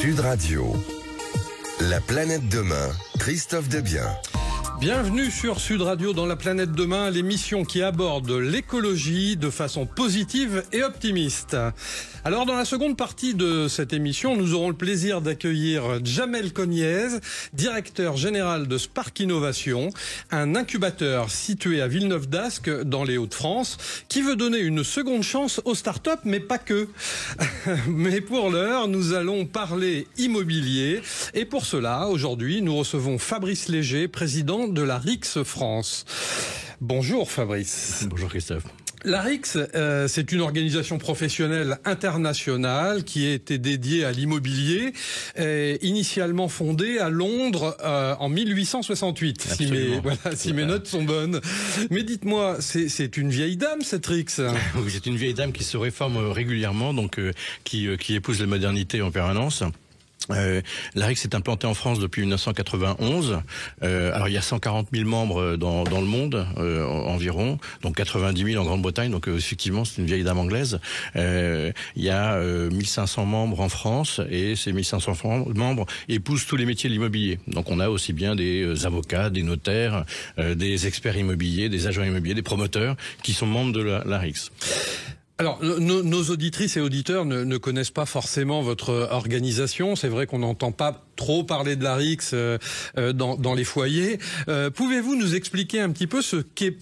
Sud Radio. La planète demain, Christophe Debiens. Bienvenue sur Sud Radio dans La planète demain, l'émission qui aborde l'écologie de façon positive et optimiste. Alors dans la seconde partie de cette émission, nous aurons le plaisir d'accueillir Jamel Cognez, directeur général de Spark Innovation, un incubateur situé à Villeneuve-d'Ascq dans les Hauts-de-France, qui veut donner une seconde chance aux startups, mais pas que. Mais pour l'heure, nous allons parler immobilier et pour cela, aujourd'hui, nous recevons Fabrice Léger, président de la RIX France. Bonjour Fabrice. Bonjour Christophe. La RIX, c'est une organisation professionnelle internationale qui a été dédiée à l'immobilier, initialement fondée à Londres en 1868, si mes notes sont bonnes. Mais dites-moi, c'est une vieille dame cette RIX? Oui, c'est une vieille dame qui se réforme régulièrement, donc qui épouse la modernité en permanence. La RIX est implantée en France depuis 1991. Alors il y a 140 000 membres dans le monde environ, donc 90 000 en Grande-Bretagne. Donc effectivement c'est une vieille dame anglaise. Il y a 1500 membres en France et ces 1500 membres épousent tous les métiers de l'immobilier. Donc on a aussi bien des avocats, des notaires, des experts immobiliers, des agents immobiliers, des promoteurs qui sont membres de la RIX. Alors, nos auditrices et auditeurs ne connaissent pas forcément votre organisation. C'est vrai qu'on n'entend pas trop parler de la RIX dans les foyers. Pouvez-vous nous expliquer un petit peu ce qu'est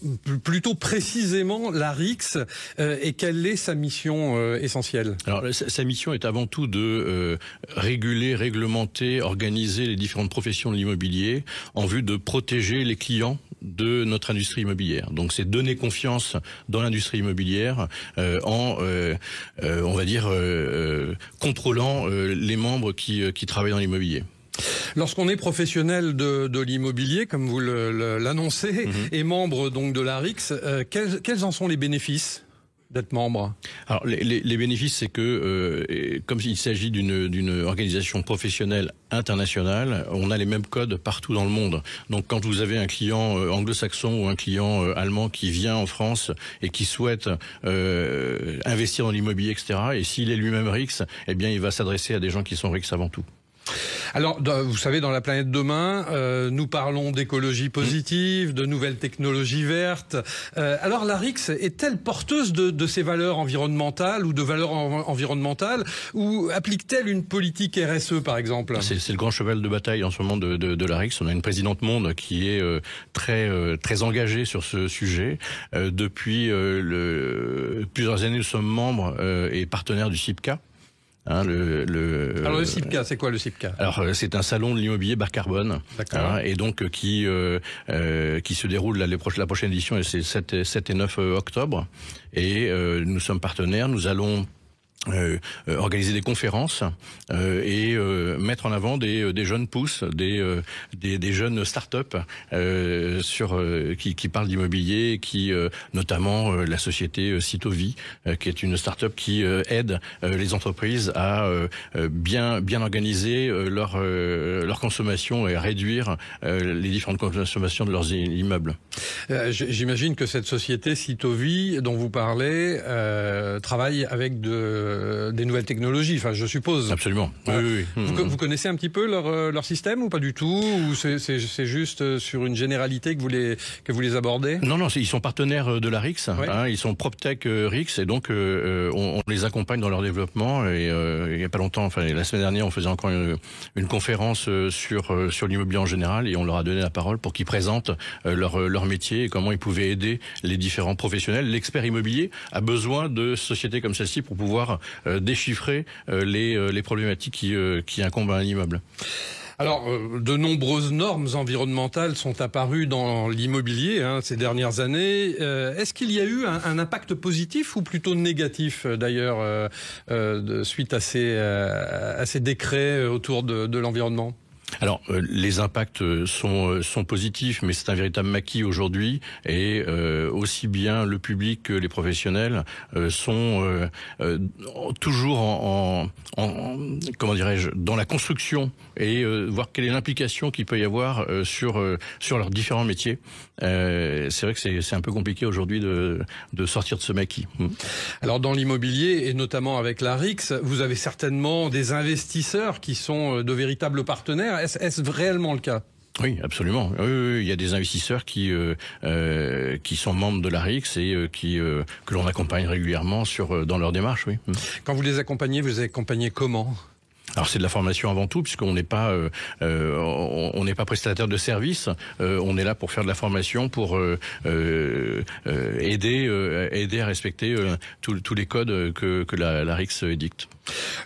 plutôt précisément la RIX et quelle est sa mission essentielle? Alors, sa mission est avant tout de réguler, réglementer, organiser les différentes professions de l'immobilier en vue de protéger les clients de notre industrie immobilière. Donc c'est donner confiance dans l'industrie immobilière en contrôlant les membres qui travaillent dans l'immobilier. Lorsqu'on est professionnel de l'immobilier, comme vous l'annoncez, et membre donc de la RIX, quels en sont les bénéfices d'être membre? Alors les bénéfices, c'est que comme il s'agit d'une organisation professionnelle internationale, on a les mêmes codes partout dans le monde. Donc quand vous avez un client anglo-saxon ou un client allemand qui vient en France et qui souhaite investir dans l'immobilier, etc., et s'il est lui-même RIX, eh bien il va s'adresser à des gens qui sont RIX avant tout. Alors, vous savez, dans La planète demain, nous parlons d'écologie positive, de nouvelles technologies vertes. Alors, la RIX est-elle porteuse de ces valeurs environnementales ou de valeurs environnementales, ou applique-t-elle une politique RSE, par exemple? C'est le grand cheval de bataille en ce moment de la RIX. On a une présidente monde qui est très engagée sur ce sujet. Depuis plusieurs années, nous sommes membres et partenaires du CIPCA. Alors le CIPCA, c'est quoi le CIPCA? Alors c'est un salon de l'immobilier bas carbone, et donc qui se déroule la prochaine édition, et c'est 7 et 9 octobre, et nous sommes partenaires. Nous allons organiser des conférences et mettre en avant des jeunes pousses, des jeunes start-up qui parlent d'immobilier, qui notamment la société Citovi, qui est une start-up qui aide les entreprises à bien organiser leur consommation et à réduire les différentes consommations de leurs immeubles. J'imagine que cette société Citovi dont vous parlez travaille avec des nouvelles technologies, enfin je suppose. Absolument. Oui. Vous connaissez un petit peu leur système ou pas du tout, ou c'est juste sur une généralité que vous les abordez? Non, ils sont partenaires de la RIX, ils sont PropTech RIX, et donc on les accompagne dans leur développement. Et il y a pas longtemps, la semaine dernière, on faisait encore une conférence sur l'immobilier en général, et on leur a donné la parole pour qu'ils présentent leur métier et comment ils pouvaient aider les différents professionnels. L'expert immobilier a besoin de sociétés comme celle-ci pour pouvoir déchiffrer les problématiques qui incombent à un immeuble. Alors, de nombreuses normes environnementales sont apparues dans l'immobilier ces dernières années. Est-ce qu'il y a eu un impact positif ou plutôt négatif, d'ailleurs, suite à ces décrets autour de l'environnement? Alors, les impacts sont positifs, mais c'est un véritable maquis aujourd'hui, et aussi bien le public que les professionnels sont toujours comment dirais-je, dans la construction, et voir quelle est l'implication qu'il peut y avoir sur leurs différents métiers. C'est vrai que c'est un peu compliqué aujourd'hui de sortir de ce maquis. Alors dans l'immobilier, et notamment avec la RIX, vous avez certainement des investisseurs qui sont de véritables partenaires. Est-ce réellement le cas ? Oui, absolument. Oui, il y a des investisseurs qui sont membres de la RIX et que l'on accompagne régulièrement dans leur démarche. Oui. Quand vous les accompagnez, vous les accompagnez comment ? Alors c'est de la formation avant tout, puisqu'on n'est pas prestataire de service. On est là pour faire de la formation, pour aider à respecter tous les codes que la RIX édicte.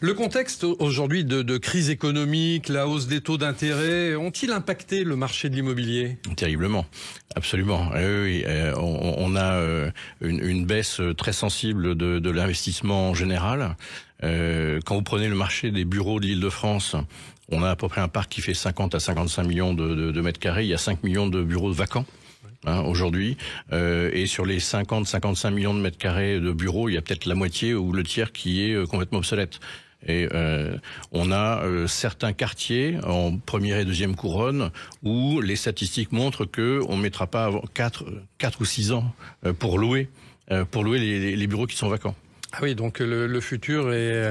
Le contexte aujourd'hui de crise économique, la hausse des taux d'intérêt, ont-ils impacté le marché de l'immobilier ? Terriblement, absolument. Oui, on a une baisse très sensible de l'investissement en général. Quand vous prenez le marché des bureaux de l'Île-de-France, on a à peu près un parc qui fait 50 à 55 millions de mètres carrés. Il y a 5 millions de bureaux vacants aujourd'hui. Et sur les 50-55 millions de mètres carrés de bureaux, il y a peut-être la moitié ou le tiers qui est complètement obsolète. Et on a certains quartiers en première et deuxième couronne où les statistiques montrent que on mettra pas 4 ou 6 ans pour louer les bureaux qui sont vacants. Ah oui, donc le futur est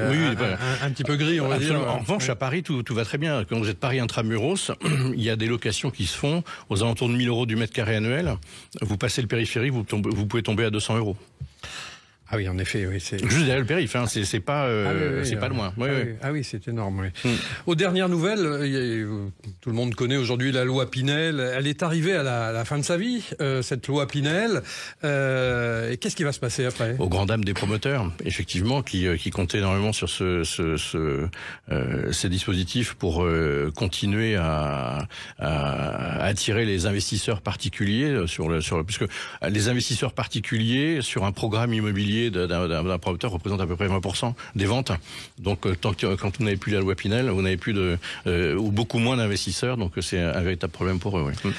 un petit peu gris, on va dire. En revanche, à Paris, tout va très bien. Quand vous êtes Paris intramuros, il y a des locations qui se font aux alentours de 1 000 € du mètre carré annuel. Vous passez le périphérique, vous pouvez tomber à 200 €. Ah oui, en effet, oui. C'est juste derrière le périph', hein. C'est pas loin. Oui, c'est énorme. Oui. Aux dernières nouvelles, tout le monde connaît aujourd'hui la loi Pinel. Elle est arrivée à la fin de sa vie, cette loi Pinel. Et qu'est-ce qui va se passer après ? Aux grandes dames des promoteurs, effectivement, qui comptaient énormément sur ces dispositifs pour continuer à attirer les investisseurs particuliers puisque les investisseurs particuliers sur un programme immobilier d'un promoteur représente à peu près 20% des ventes. Donc quand vous n'avez plus la loi Pinel, vous n'avez plus ou beaucoup moins d'investisseurs. Donc c'est un véritable problème pour eux. Oui.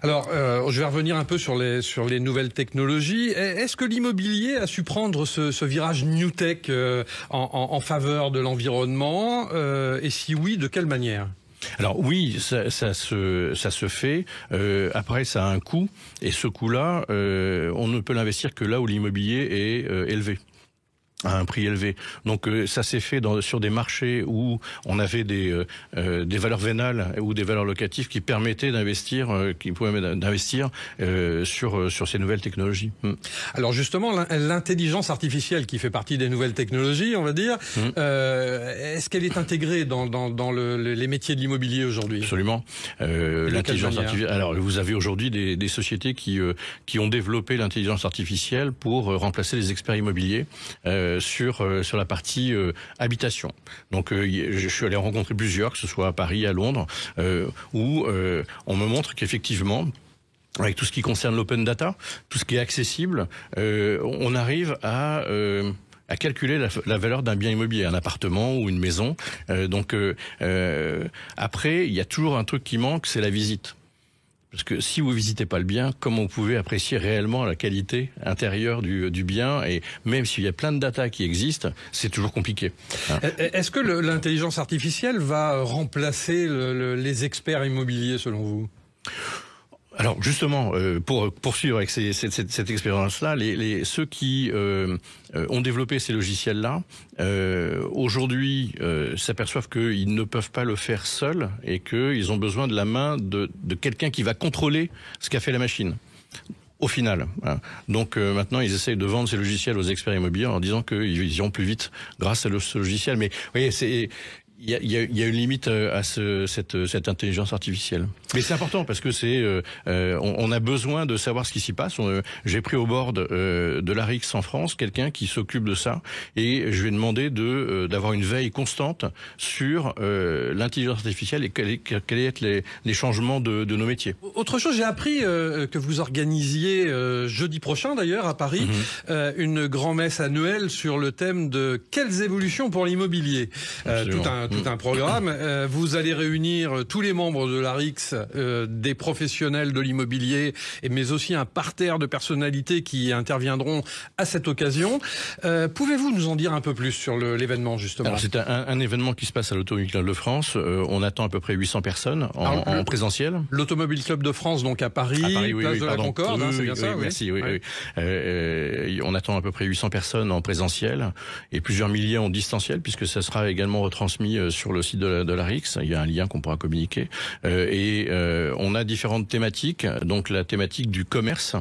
Alors, je vais revenir un peu sur les nouvelles technologies. Est-ce que l'immobilier a su prendre ce virage New Tech en faveur de l'environnement et si oui, de quelle manière ? Alors oui, ça se fait. Après, ça a un coût, et ce coût-là, on ne peut l'investir que là où l'immobilier est élevé, à un prix élevé. Donc ça s'est fait sur des marchés où on avait des valeurs vénales ou des valeurs locatives qui permettaient d'investir, sur ces nouvelles technologies. Alors justement, l'intelligence artificielle qui fait partie des nouvelles technologies, on va dire, est-ce qu'elle est intégrée dans les métiers de l'immobilier aujourd'hui ? Absolument. L'intelligence artificielle. Alors vous avez aujourd'hui des sociétés qui ont développé l'intelligence artificielle pour remplacer les experts immobiliers. Sur la partie habitation. Donc je suis allé rencontrer plusieurs, que ce soit à Paris, à Londres, où on me montre qu'effectivement, avec tout ce qui concerne l'open data, tout ce qui est accessible, on arrive à calculer la valeur d'un bien immobilier, un appartement ou une maison. Après, il y a toujours un truc qui manque, c'est la visite. Parce que si vous visitez pas le bien, comment vous pouvez apprécier réellement la qualité intérieure du bien ? Et même s'il y a plein de data qui existent, c'est toujours compliqué. Est-ce que l'intelligence artificielle va remplacer les experts immobiliers selon vous ? Alors justement, pour poursuivre avec cette expérience-là, ceux qui ont développé ces logiciels-là, aujourd'hui s'aperçoivent qu'ils ne peuvent pas le faire seuls et qu'ils ont besoin de la main de quelqu'un qui va contrôler ce qu'a fait la machine. Au final. Donc maintenant, ils essayent de vendre ces logiciels aux experts immobiliers en disant qu'ils iront plus vite grâce à ce logiciel. Mais vous voyez, il y a une limite à cette intelligence artificielle. Mais c'est important parce que on a besoin de savoir ce qui s'y passe. J'ai pris au board de la RIX en France quelqu'un qui s'occupe de ça et je lui ai demandé d'avoir une veille constante sur l'intelligence artificielle et quels être les changements de nos métiers. Autre chose, j'ai appris que vous organisiez jeudi prochain d'ailleurs à Paris une grand-messe annuelle sur le thème de quelles évolutions pour l'immobilier. tout un programme. Vous allez réunir tous les membres de l'ARIX, des professionnels de l'immobilier, mais aussi un parterre de personnalités qui interviendront à cette occasion. Pouvez-vous nous en dire un peu plus sur l'événement, justement? Alors, c'est un événement qui se passe à l'Automobile Club de France. On attend à peu près 800 personnes en présentiel. L'Automobile Club de France, donc à Paris, place de la Concorde, c'est bien ça? Merci, oui. On attend à peu près 800 personnes en présentiel et plusieurs milliers en distanciel, puisque ça sera également retransmis sur le site de l'ARIX. Il y a un lien qu'on pourra communiquer. On a différentes thématiques. Donc la thématique du commerce,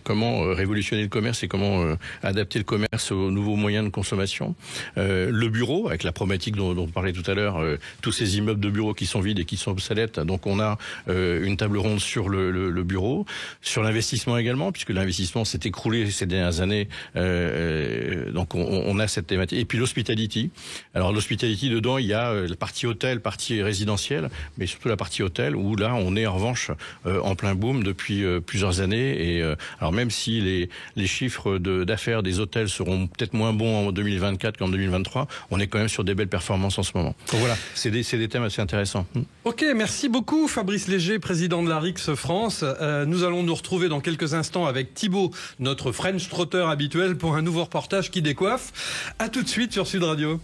comment révolutionner le commerce et comment adapter le commerce aux nouveaux moyens de consommation. Le bureau, avec la problématique dont on parlait tout à l'heure, tous ces immeubles de bureaux qui sont vides et qui sont obsolètes. Donc on a une table ronde sur le bureau, sur l'investissement également, puisque l'investissement s'est écroulé ces dernières années. Donc on a cette thématique. Et puis l'hospitality. Alors l'hospitality, dedans, il y a la partie hôtel, partie résidentielle, mais surtout la partie hôtel, où là, on est en revanche en plein boom depuis plusieurs années. Et alors même si les chiffres d'affaires des hôtels seront peut-être moins bons en 2024 qu'en 2023, on est quand même sur des belles performances en ce moment. Donc voilà, c'est des thèmes assez intéressants. Ok, merci beaucoup Fabrice Léger, président de l'ARIX France. Nous allons nous retrouver dans quelques instants avec Thibaut, notre French Trotter habituel, pour un nouveau reportage qui décoiffe. À tout de suite sur Sud Radio.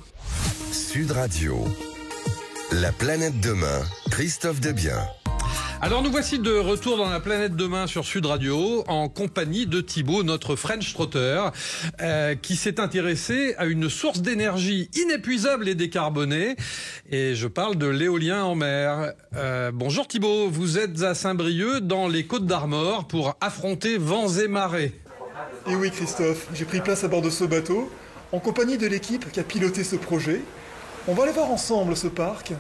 Sud Radio. La planète demain, Christophe Debiens. Alors nous voici de retour dans la planète demain sur Sud Radio en compagnie de Thibaut, notre French Trotter, qui s'est intéressé à une source d'énergie inépuisable et décarbonée. Et je parle de l'éolien en mer. Bonjour Thibaut, vous êtes à Saint-Brieuc dans les Côtes-d'Armor pour affronter vents et marées. Et oui Christophe, j'ai pris place à bord de ce bateau en compagnie de l'équipe qui a piloté ce projet. On va aller voir ensemble ce parc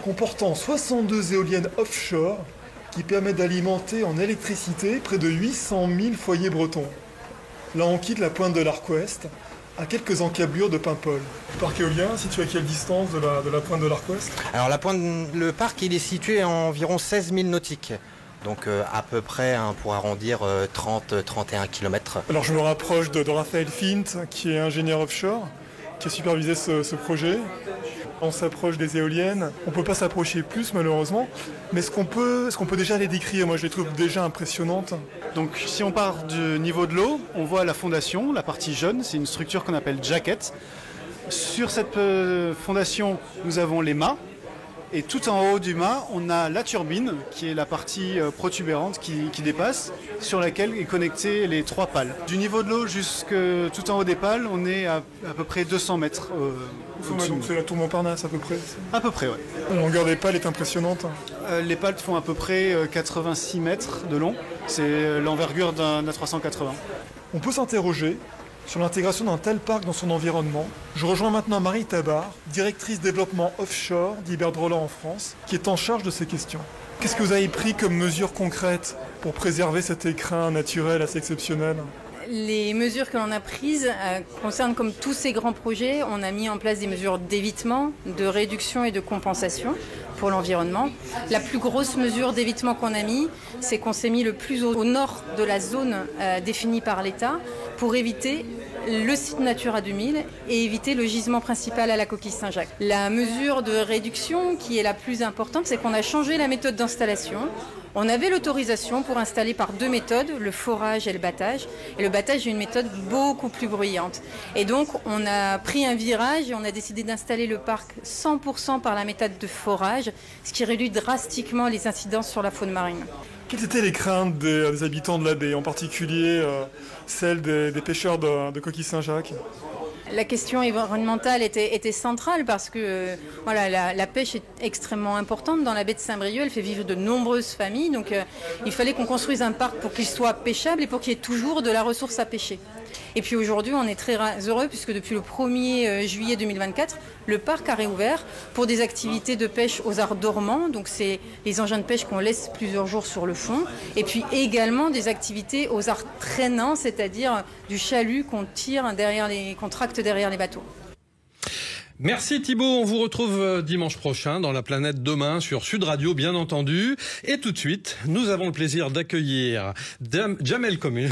comportant 62 éoliennes offshore qui permet d'alimenter en électricité près de 800 000 foyers bretons. Là, on quitte la pointe de l'Arc Ouest, à quelques encablures de Paimpol. Le parc éolien, situé à quelle distance de la pointe de l'Arc Ouest? Alors, le parc, il est situé à environ 16 000 nautiques. Donc, à peu près, pour arrondir, 30-31 km. Alors, je me rapproche de Raphaël Fint, qui est ingénieur offshore, qui a supervisé ce projet. On s'approche des éoliennes, on ne peut pas s'approcher plus malheureusement, mais est-ce qu'on peut déjà les décrire? Moi je les trouve déjà impressionnantes. Donc si on part du niveau de l'eau, on voit la fondation, la partie jaune, c'est une structure qu'on appelle jacket. Sur cette fondation, nous avons les mâts, et tout en haut du mât, on a la turbine, qui est la partie protubérante qui dépasse, sur laquelle est connecté les 3 pales. Du niveau de l'eau jusque tout en haut des pales, on est à peu près 200 mètres. Donc c'est la tour Montparnasse à peu près? À peu près, oui. La longueur des pales est impressionnante. Les pales font à peu près 86 mètres de long. C'est l'envergure d'un A380. On peut s'interroger sur l'intégration d'un tel parc dans son environnement. Je rejoins maintenant Marie Tabar, directrice développement offshore d'Iberdrola en France, qui est en charge de ces questions. Qu'est-ce que vous avez pris comme mesures concrètes pour préserver cet écrin naturel assez exceptionnel? Les mesures que l'on a prises concernent, comme tous ces grands projets, on a mis en place des mesures d'évitement, de réduction et de compensation pour l'environnement. La plus grosse mesure d'évitement qu'on a mis, c'est qu'on s'est mis le plus au nord de la zone définie par l'État pour éviter le site Natura 2000 et éviter le gisement principal à la coquille Saint-Jacques. La mesure de réduction qui est la plus importante, c'est qu'on a changé la méthode d'installation. On avait l'autorisation pour installer par 2 méthodes, le forage et le battage. Et le battage est une méthode beaucoup plus bruyante. Et donc, on a pris un virage et on a décidé d'installer le parc 100% par la méthode de forage, ce qui réduit drastiquement les incidences sur la faune marine. Quelles étaient les craintes des habitants de la baie, en particulier celles des pêcheurs de coquilles Saint-Jacques? La question environnementale était centrale parce que la pêche est extrêmement importante dans la baie de Saint-Brieuc. Elle fait vivre de nombreuses familles. Donc il fallait qu'on construise un parc pour qu'il soit pêchable et pour qu'il y ait toujours de la ressource à pêcher. Et puis aujourd'hui, on est très heureux puisque depuis le 1er juillet 2024, le parc a réouvert pour des activités de pêche aux arts dormants. Donc c'est les engins de pêche qu'on laisse plusieurs jours sur le fond. Et puis également des activités aux arts traînants, c'est-à-dire du chalut qu'on tire qu'on tracte derrière les bateaux. Merci Thibaut, on vous retrouve dimanche prochain dans La Planète Demain sur Sud Radio bien entendu. Et tout de suite, nous avons le plaisir d'accueillir Jamel Cogniels,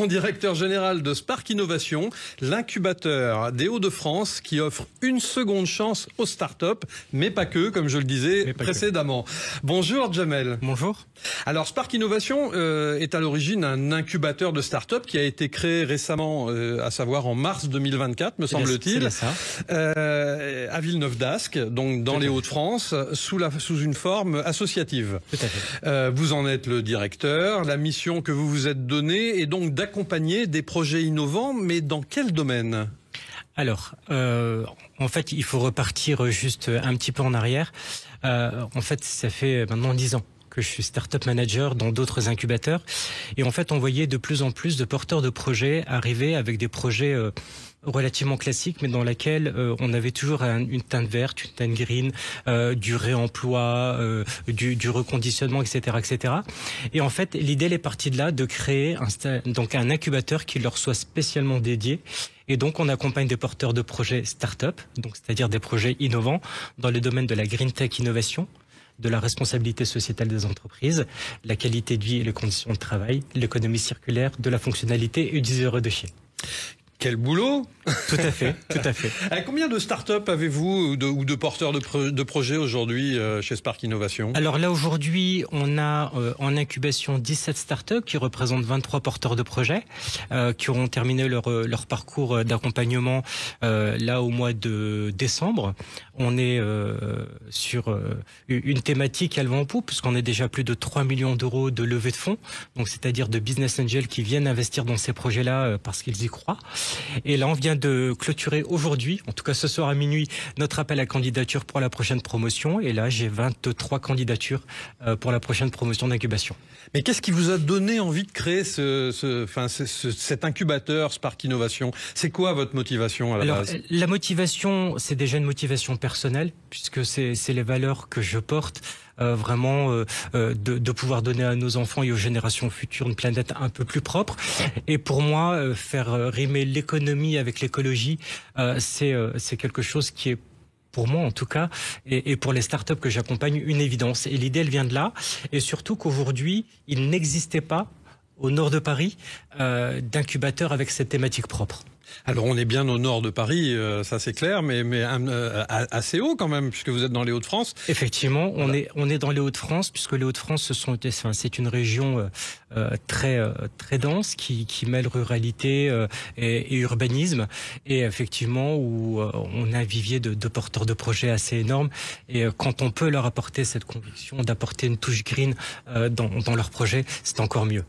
directeur général de Spark Innovation, l'incubateur des Hauts-de-France qui offre une seconde chance aux startups, mais pas que, comme je le disais précédemment. Bonjour Jamel. Bonjour. Alors Spark Innovation est à l'origine un incubateur de startups qui a été créé récemment, à savoir en mars 2024, me semble-t-il. C'est ça. À Villeneuve-d'Ascq, donc dans les Hauts-de-France, sous une forme associative. Tout à fait. Vous en êtes le directeur. La mission que vous vous êtes donnée est donc d'accompagner des projets innovants, mais dans quel domaine ? Alors, en fait, il faut repartir juste un petit peu en arrière. En fait, ça fait maintenant 10 ans que je suis startup manager dans d'autres incubateurs. Et en fait, on voyait de plus en plus de porteurs de projets arriver avec des projets relativement classique, mais dans laquelle on avait toujours une teinte verte, une teinte green, du réemploi, du reconditionnement, etc., etc. Et en fait, l'idée elle est partie de là, de créer un incubateur qui leur soit spécialement dédié. Et donc, on accompagne des porteurs de projets start-up, donc c'est-à-dire des projets innovants dans le domaine de la green tech innovation, de la responsabilité sociétale des entreprises, la qualité de vie et les conditions de travail, l'économie circulaire, de la fonctionnalité et du zéro déchet. Quel boulot! Tout à fait, tout à fait. Combien de startups avez-vous ou de porteurs de projets aujourd'hui chez Spark Innovation? Alors là, aujourd'hui, on a en incubation 17 startups qui représentent 23 porteurs de projets qui auront terminé leur parcours d'accompagnement là au mois de décembre. On est sur une thématique à le vent en poupe puisqu'on est déjà plus de 3 millions d'euros de levée de fonds, donc c'est-à-dire de business angels qui viennent investir dans ces projets-là parce qu'ils y croient. Et là, on vient de clôturer aujourd'hui, en tout cas ce soir à minuit, notre appel à candidature pour la prochaine promotion. Et là, j'ai 23 candidatures pour la prochaine promotion d'incubation. Mais qu'est-ce qui vous a donné envie de créer cet incubateur Spark Innovation? C'est quoi votre motivation à la base? La motivation, c'est déjà une motivation personnelle, puisque c'est les valeurs que je porte. Vraiment de pouvoir donner à nos enfants et aux générations futures une planète un peu plus propre. Et pour moi, faire rimer l'économie avec l'écologie, c'est quelque chose qui est, pour moi en tout cas, et pour les startups que j'accompagne, une évidence. Et l'idée, elle vient de là. Et surtout qu'aujourd'hui, il n'existait pas au nord de Paris d'incubateur avec cette thématique propre. Alors on est bien au nord de Paris, ça c'est clair, mais assez haut quand même, puisque vous êtes dans les Hauts-de-France. Effectivement, on est dans les Hauts-de-France, puisque les Hauts-de-France c'est une région très dense qui mêle ruralité et urbanisme, et effectivement où on a un vivier de porteurs de projets assez énorme. Et quand on peut leur apporter cette conviction d'apporter une touche green dans leurs projets, c'est encore mieux.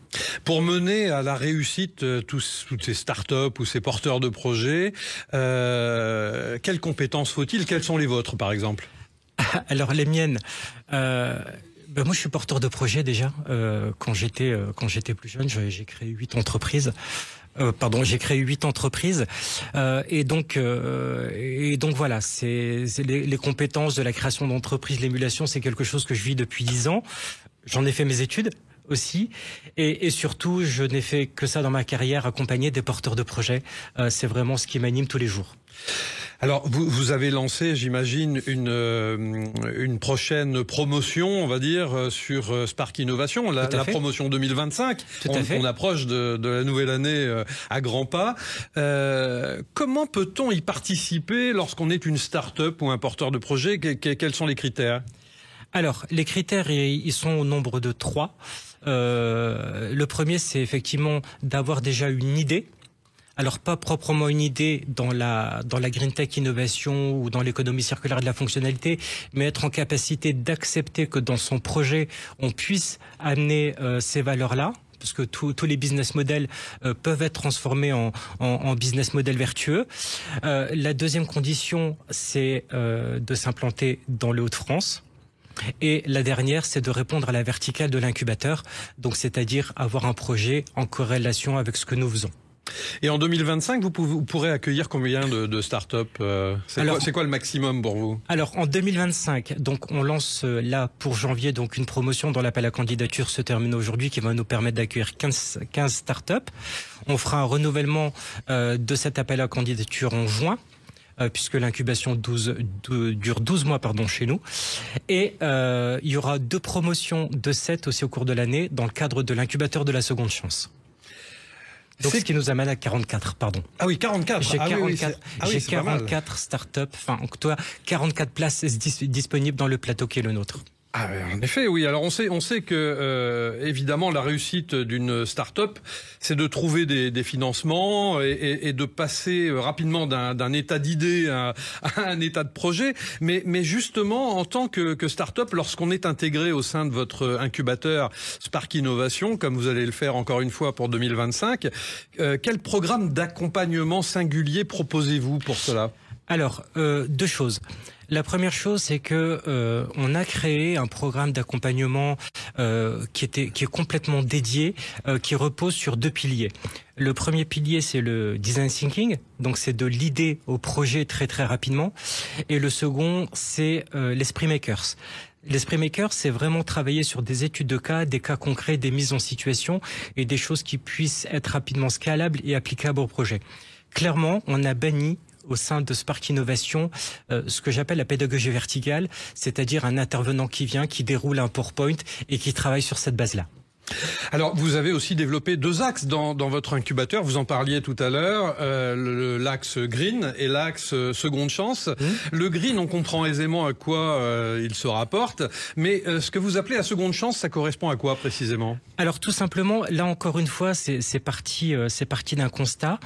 Pour mener à la réussite toutes ces startups ou ces porteurs de projets, quelles compétences faut-il? Quelles sont les vôtres, par exemple? Alors, les miennes... moi, je suis porteur de projet déjà. Quand j'étais plus jeune, j'ai créé 8 entreprises. J'ai créé 8 entreprises. Et donc voilà, c'est les compétences de la création d'entreprises, l'émulation, c'est quelque chose que je vis depuis 10 ans. J'en ai fait mes études aussi, et surtout je n'ai fait que ça dans ma carrière, accompagner des porteurs de projets. C'est vraiment ce qui m'anime tous les jours. Alors vous avez lancé, j'imagine, une prochaine promotion, on va dire, sur Spark Innovation, la promotion 2025. On approche de la nouvelle année à grands pas. Comment peut-on y participer lorsqu'on est une start-up ou un porteur de projet? Quels sont les critères? Alors, les critères, ils sont au nombre de 3. Le premier, c'est effectivement d'avoir déjà une idée. Alors, pas proprement une idée dans la green tech innovation ou dans l'économie circulaire de la fonctionnalité, mais être en capacité d'accepter que dans son projet, on puisse amener ces valeurs-là. Parce que tous les business models peuvent être transformés en business model vertueux. La deuxième condition, c'est de s'implanter dans les Hauts-de-France. Et la dernière, c'est de répondre à la verticale de l'incubateur, donc c'est-à-dire avoir un projet en corrélation avec ce que nous faisons. Et en 2025, vous pourrez accueillir combien de startups? C'est quoi le maximum pour vous? Alors en 2025, donc on lance là pour janvier donc une promotion dont l'appel à candidature se termine aujourd'hui, qui va nous permettre d'accueillir 15 startups. On fera un renouvellement de cet appel à candidature en juin. puisque l'incubation dure 12 mois chez nous. Et il y aura 2 promotions de 7 aussi au cours de l'année dans le cadre de l'incubateur de la seconde chance. Donc, ce qui nous amène à 44, pardon. Ah oui, 44. J'ai 44 startups, enfin, en tout cas, 44 places disponibles dans le plateau qui est le nôtre. Ah, en effet, oui. Alors on sait que évidemment la réussite d'une start-up, c'est de trouver des financements et de passer rapidement d'un état d'idée à un état de projet. Mais justement, en tant que start-up, lorsqu'on est intégré au sein de votre incubateur Spark Innovation, comme vous allez le faire encore une fois pour 2025, quel programme d'accompagnement singulier proposez-vous pour cela ? Alors, 2 choses. La première chose, c'est que on a créé un programme d'accompagnement qui est complètement dédié, qui repose sur 2 piliers. Le premier pilier, c'est le design thinking, donc c'est de l'idée au projet très très rapidement. Et le second, c'est l'esprit makers. L'esprit maker, c'est vraiment travailler sur des études de cas, des cas concrets, des mises en situation et des choses qui puissent être rapidement scalables et applicables au projet. Clairement, on a banni au sein de Spark Innovation, ce que j'appelle la pédagogie verticale, c'est-à-dire un intervenant qui vient, qui déroule un PowerPoint et qui travaille sur cette base-là. Alors, vous avez aussi développé 2 axes dans votre incubateur. Vous en parliez tout à l'heure, l'axe green et l'axe seconde chance. Le green, on comprend aisément à quoi il se rapporte. Mais ce que vous appelez la seconde chance, ça correspond à quoi précisément ? Alors, tout simplement, là encore une fois, c'est parti d'un constat.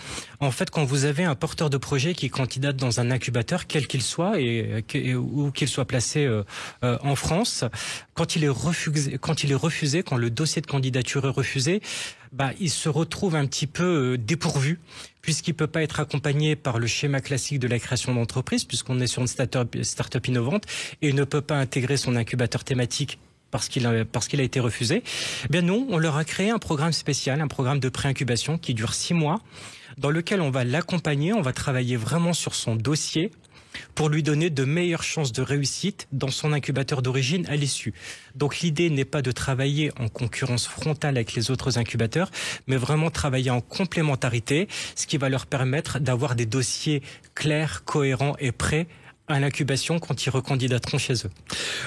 En fait, quand vous avez un porteur de projet qui candidate dans un incubateur, quel qu'il soit ou qu'il soit placé en France, quand il est refusé, quand le dossier de candidature est refusé, il se retrouve un petit peu dépourvu, puisqu'il peut pas être accompagné par le schéma classique de la création d'entreprise, puisqu'on est sur une start-up innovante, et il ne peut pas intégrer son incubateur thématique parce qu'il a été refusé. Nous, on leur a créé un programme spécial, un programme de pré-incubation qui dure 6 mois, dans lequel on va l'accompagner, on va travailler vraiment sur son dossier, pour lui donner de meilleures chances de réussite dans son incubateur d'origine à l'issue. Donc l'idée n'est pas de travailler en concurrence frontale avec les autres incubateurs, mais vraiment travailler en complémentarité, ce qui va leur permettre d'avoir des dossiers clairs, cohérents et prêts à l'incubation quand ils recandidateront chez eux.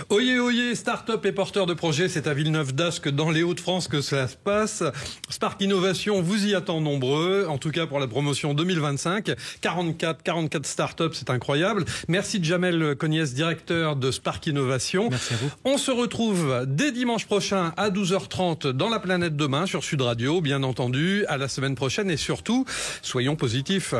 Oyez, oyez, start-up et porteurs de projets, c'est à Villeneuve-d'Ascq dans les Hauts-de-France que cela se passe. Spark Innovation vous y attend nombreux, en tout cas pour la promotion 2025. 44 start-up, c'est incroyable. Merci Djamel Cognès, directeur de Spark Innovation. Merci à vous. On se retrouve dès dimanche prochain à 12h30 dans La Planète Demain sur Sud Radio, bien entendu. À la semaine prochaine et surtout, soyons positifs.